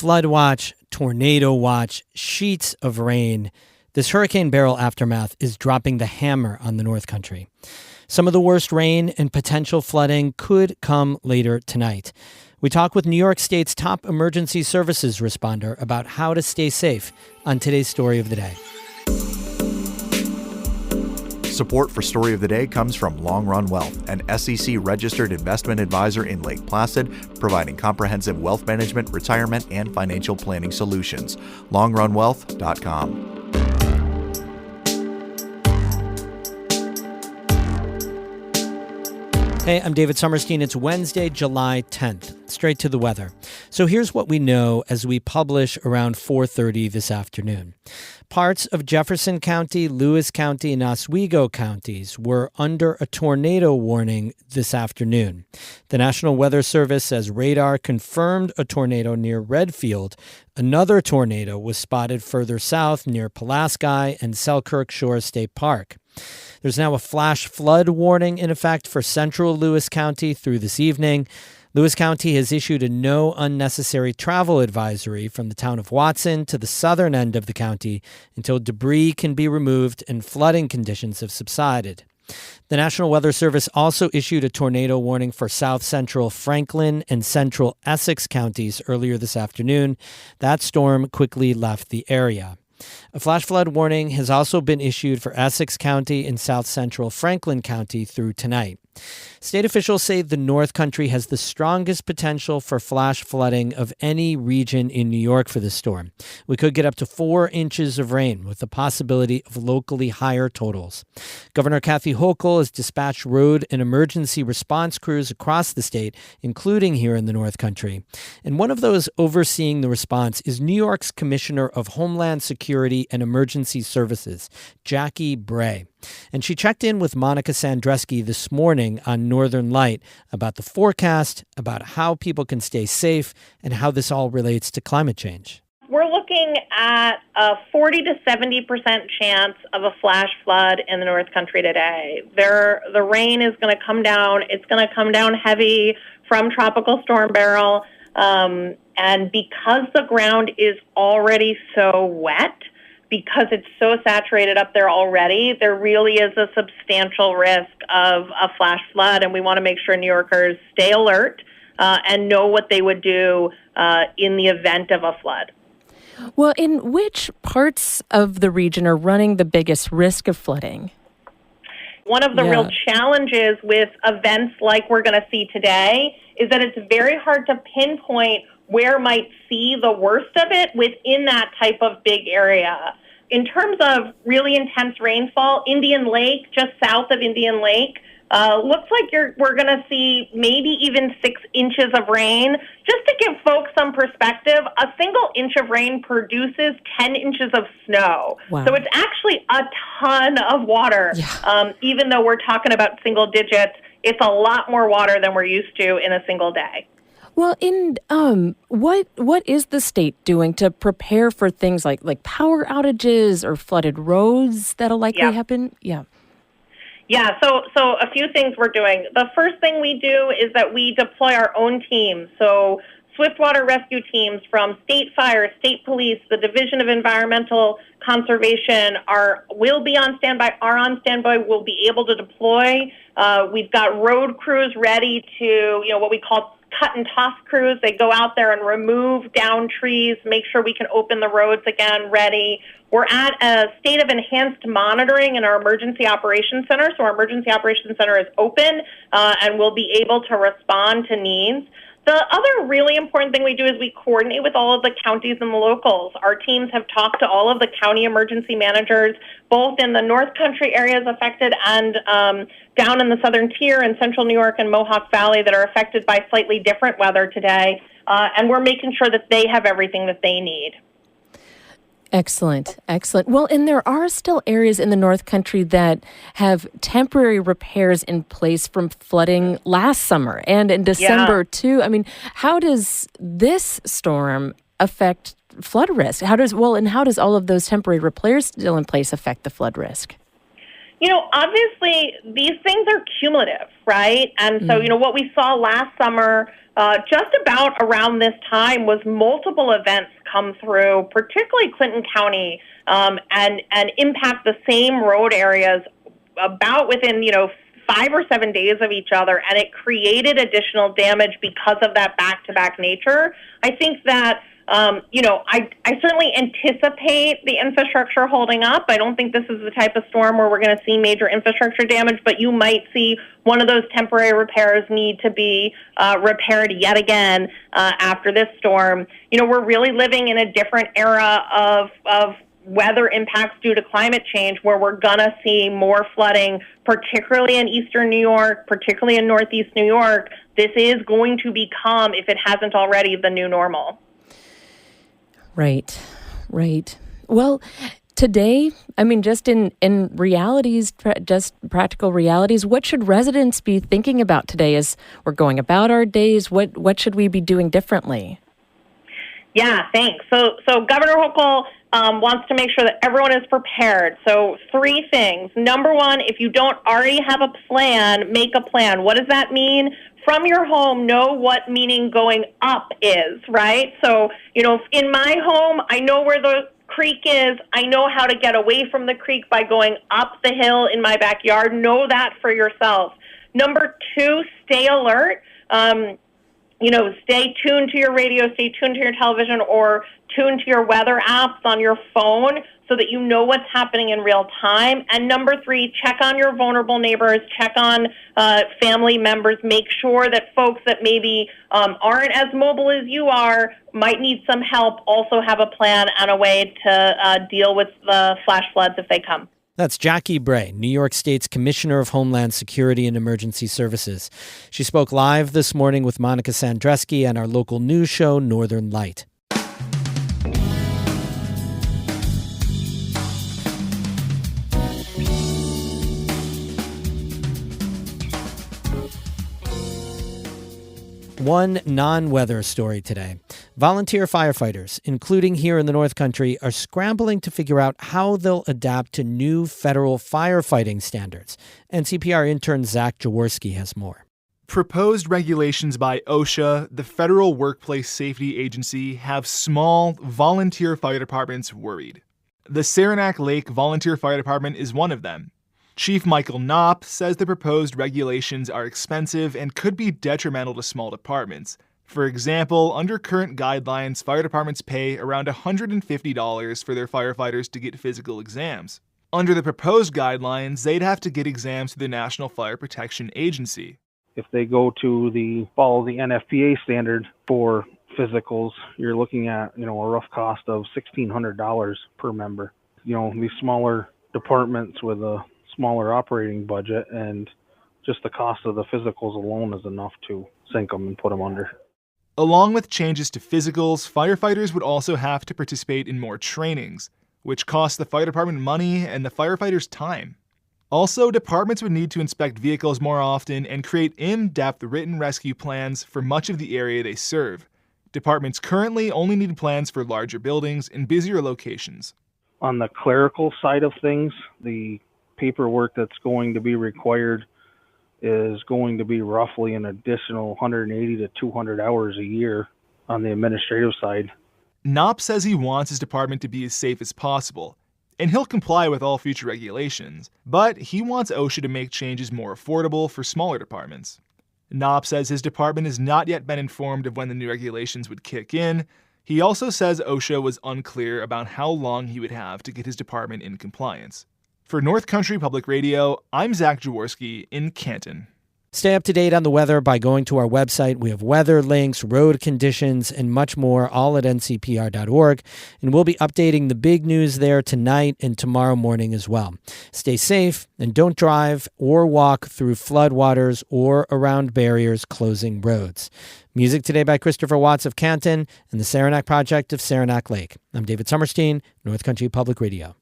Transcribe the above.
Flood watch, tornado watch, sheets of rain. This Hurricane Beryl aftermath is dropping the hammer on the North Country. Some of the worst rain and potential flooding could come later tonight. We talk with New York State's top emergency services responder about how to stay safe on today's Story of the Day. Support for Story of the Day comes from Long Run Wealth, an SEC-registered investment advisor in Lake Placid, providing comprehensive wealth management, retirement, and financial planning solutions. LongRunWealth.com. Hey, I'm David Sommerstein. It's Wednesday, July 10th. Straight to the weather. So here's what we know as we publish around 4:30 this afternoon. Parts of Jefferson County, Lewis County, and Oswego counties were under a tornado warning this afternoon. The National Weather Service says radar confirmed a tornado near Redfield. Another tornado was spotted further south near Pulaski and Selkirk Shores State Park. There's now a flash flood warning in effect for central Lewis County through this evening. Lewis County has issued a no unnecessary travel advisory from the town of Watson to the southern end of the county until debris can be removed and flooding conditions have subsided. The National Weather Service also issued a tornado warning for south central Franklin and central Essex counties earlier this afternoon. That storm quickly left the area. A flash flood warning has also been issued for Essex County and south central Franklin County through tonight. State officials say the North Country has the strongest potential for flash flooding of any region in New York for this storm. We could get up to 4 inches of rain with the possibility of locally higher totals. Governor Kathy Hochul has dispatched road and emergency response crews across the state, including here in the North Country. And one of those overseeing the response is New York's Commissioner of Homeland Security and Emergency Services, Jackie Bray. And she checked in with Monica Sandreski this morning on Northern Light about the forecast, about how people can stay safe, and how this all relates to climate change. We're looking at a 40 to 70% chance of a flash flood in the North Country today. The rain is going to come down. It's going to come down heavy from Tropical Storm Beryl. And because the ground is already so wet, because it's so saturated up there already, there really is a substantial risk of a flash flood, and we want to make sure New Yorkers stay alert and know what they would do in the event of a flood. Well, in which parts of the region are running the biggest risk of flooding? One of the real challenges with events like we're going to see today is that it's very hard to pinpoint where might see the worst of it within that type of big area. In terms of really intense rainfall, Indian Lake, just south of Indian Lake, looks like we're going to see maybe even 6 inches of rain. Just to give folks some perspective, a single inch of rain produces 10 inches of snow. Wow. So it's actually a ton of water. Yeah. Even though we're talking about single digits, it's a lot more water than we're used to in a single day. Well, what is the state doing to prepare for things like power outages or flooded roads that'll likely happen? Yeah. So a few things we're doing. The first thing we do is that we deploy our own teams. So swiftwater rescue teams from state fire, state police, the Division of Environmental Conservation will be on standby, are on standby, will be able to deploy. We've got road crews ready to, what we call cut and toss crews. They go out there and remove down trees, make sure we can open the roads again, ready. We're at a state of enhanced monitoring in our Emergency Operations Center. So our Emergency Operations Center is open and we'll be able to respond to needs. The other really important thing we do is we coordinate with all of the counties and the locals. Our teams have talked to all of the county emergency managers, both in the North Country areas affected and down in the southern tier in central New York and Mohawk Valley that are affected by slightly different weather today. And we're making sure that they have everything that they need. Excellent. Well, and there are still areas in the North Country that have temporary repairs in place from flooding last summer and in December, too. I mean, how does this storm affect flood risk? How does all of those temporary repairs still in place affect the flood risk? Obviously these things are cumulative, right? And so, what we saw last summer, just about around this time, was multiple events come through, particularly Clinton County, and impact the same road areas about within, 5 or 7 days of each other, and it created additional damage because of that back-to-back nature. I think that, I certainly anticipate the infrastructure holding up. I don't think this is the type of storm where we're going to see major infrastructure damage, but you might see one of those temporary repairs need to be repaired yet again after this storm. We're really living in a different era of weather impacts due to climate change, where we're going to see more flooding, particularly in eastern New York, particularly in northeast New York. This is going to become, if it hasn't already, the new normal. Right. Well, today, just in realities, just practical realities, what should residents be thinking about today as we're going about our days? What should we be doing differently? Yeah, thanks. So Governor Hochul wants to make sure that everyone is prepared. So 3 things. Number 1, if you don't already have a plan, make a plan. What does that mean? From your home, know what meaning going up is, right? So, in my home, I know where the creek is. I know how to get away from the creek by going up the hill in my backyard. Know that for yourself. Number 2, stay alert. Stay tuned to your radio, stay tuned to your television, or tune to your weather apps on your phone so that you know what's happening in real time. And number 3, check on your vulnerable neighbors, check on family members, make sure that folks that maybe aren't as mobile as you are, might need some help, also have a plan and a way to deal with the flash floods if they come. That's Jackie Bray, New York State's Commissioner of Homeland Security and Emergency Services. She spoke live this morning with Monica Sandreski on our local news show, Northern Light. One non-weather story today. Volunteer firefighters, including here in the North Country, are scrambling to figure out how they'll adapt to new federal firefighting standards. NCPR intern Zach Jaworski has more. Proposed regulations by OSHA, the Federal Workplace Safety Agency, have small, volunteer fire departments worried. The Saranac Lake Volunteer Fire Department is one of them. Chief Michael Knopp says the proposed regulations are expensive and could be detrimental to small departments. For example, under current guidelines, fire departments pay around $150 for their firefighters to get physical exams. Under the proposed guidelines, they'd have to get exams through the National Fire Protection Agency. If they go to follow the NFPA standard for physicals, you're looking at, a rough cost of $1,600 per member. These smaller departments with a smaller operating budget, and just the cost of the physicals alone is enough to sink them and put them under. Along with changes to physicals, firefighters would also have to participate in more trainings, which costs the fire department money and the firefighters time. Also, departments would need to inspect vehicles more often and create in-depth written rescue plans for much of the area they serve. Departments currently only need plans for larger buildings and busier locations. On the clerical side of things, the paperwork that's going to be required is going to be roughly an additional 180 to 200 hours a year on the administrative side. Knopp says he wants his department to be as safe as possible, and he'll comply with all future regulations, but he wants OSHA to make changes more affordable for smaller departments. Knopp says his department has not yet been informed of when the new regulations would kick in. He also says OSHA was unclear about how long he would have to get his department in compliance. For North Country Public Radio, I'm Zach Jaworski in Canton. Stay up to date on the weather by going to our website. We have weather links, road conditions, and much more, all at ncpr.org. And we'll be updating the big news there tonight and tomorrow morning as well. Stay safe and don't drive or walk through floodwaters or around barriers closing roads. Music today by Christopher Watts of Canton and the Saranac Project of Saranac Lake. I'm David Summerstein, North Country Public Radio.